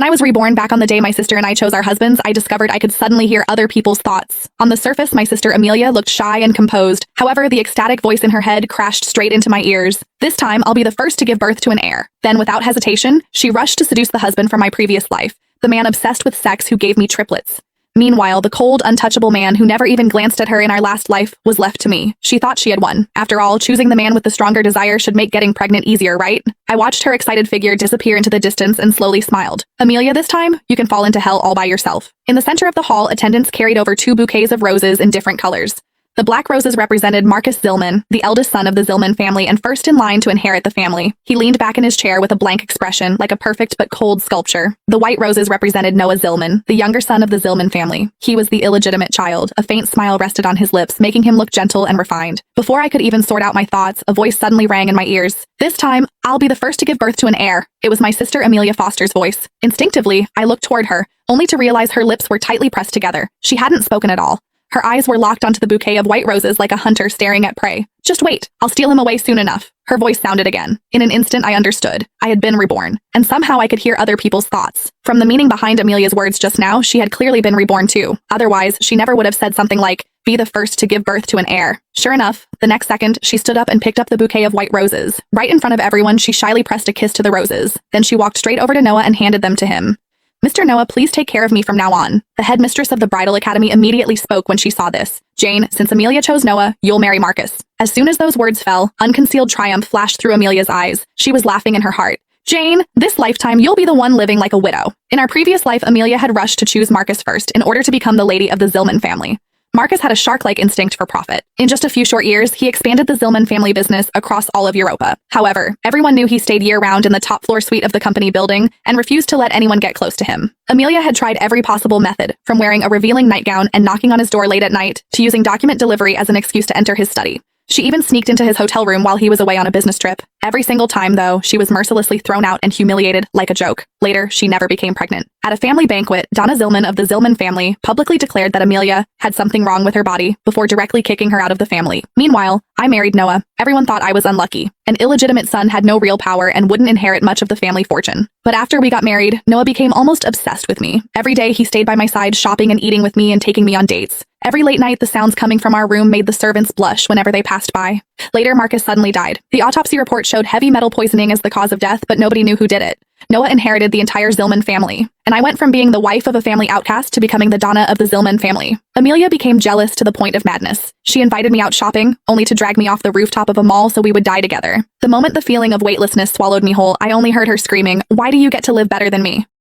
When I was reborn back on the day my sister and I chose our husbands, I discovered I could suddenly hear other people's thoughts. On the surface, my sister Amelia looked shy and composed. However, the ecstatic voice in her head crashed straight into my ears. This time, I'll be the first to give birth to an heir. Then, without hesitation, she rushed to seduce the husband from my previous life, the man obsessed with sex who gave me triplets. Meanwhile, the cold, untouchable man who never even glanced at her in our last life was left to me. She thought she had won. After all, choosing the man with the stronger desire should make getting pregnant easier, right? I watched her excited figure disappear into the distance and slowly smiled. Amelia, this time, you can fall into hell all by yourself. In the center of the hall, attendants carried over 2 bouquets of roses in different colors. The black roses represented Marcus Zillman, the eldest son of the Zillman family and first in line to inherit the family. He leaned back in his chair with a blank expression, like a perfect but cold sculpture. The white roses represented Noah Zillman, the younger son of the Zillman family. He was the illegitimate child. A faint smile rested on his lips, making him look gentle and refined. Before I could even sort out my thoughts, a voice suddenly rang in my ears. This time, I'll be the first to give birth to an heir. It was my sister Amelia Foster's voice. Instinctively, I looked toward her, only to realize her lips were tightly pressed together. She hadn't spoken at all. Her eyes were locked onto the bouquet of white roses like a hunter staring at prey. Just wait, I'll steal him away soon enough. Her voice sounded again. In an instant, I understood. I had been reborn. And somehow I could hear other people's thoughts. From the meaning behind Amelia's words just now, she had clearly been reborn too. Otherwise, she never would have said something like, be the first to give birth to an heir. Sure enough, the next second, she stood up and picked up the bouquet of white roses. Right in front of everyone, she shyly pressed a kiss to the roses. Then she walked straight over to Noah and handed them to him. Mr. Noah, please take care of me from now on. The headmistress of the bridal academy immediately spoke when she saw this. Jane, since Amelia chose Noah, you'll marry Marcus. As soon as those words fell, unconcealed triumph flashed through Amelia's eyes. She was laughing in her heart. Jane, this lifetime you'll be the one living like a widow. In our previous life, Amelia had rushed to choose Marcus first in order to become the lady of the Zillman family. Marcus had a shark-like instinct for profit. In just a few short years, he expanded the Zillman family business across all of Europa. However, everyone knew he stayed year-round in the top-floor suite of the company building and refused to let anyone get close to him. Amelia had tried every possible method, from wearing a revealing nightgown and knocking on his door late at night, to using document delivery as an excuse to enter his study. She even sneaked into his hotel room while he was away on a business trip. Every single time, though, she was mercilessly thrown out and humiliated like a joke. Later, she never became pregnant. At a family banquet, Donna Zillman of the Zillman family publicly declared that Amelia had something wrong with her body before directly kicking her out of the family. Meanwhile, I married Noah. Everyone thought I was unlucky. An illegitimate son had no real power and wouldn't inherit much of the family fortune. But after we got married, Noah became almost obsessed with me. Every day, he stayed by my side shopping and eating with me and taking me on dates. Every late night, the sounds coming from our room made the servants blush whenever they passed by. Later, Marcus suddenly died. The autopsy report showed heavy metal poisoning as the cause of death, but nobody knew who did it. Noah inherited the entire Zillman family, and I went from being the wife of a family outcast to becoming the Donna of the Zillman family. Amelia became jealous to the point of madness. She invited me out shopping, only to drag me off the rooftop of a mall so we would die together. The moment the feeling of weightlessness swallowed me whole, I only heard her screaming, "Why do you get to live better than me?"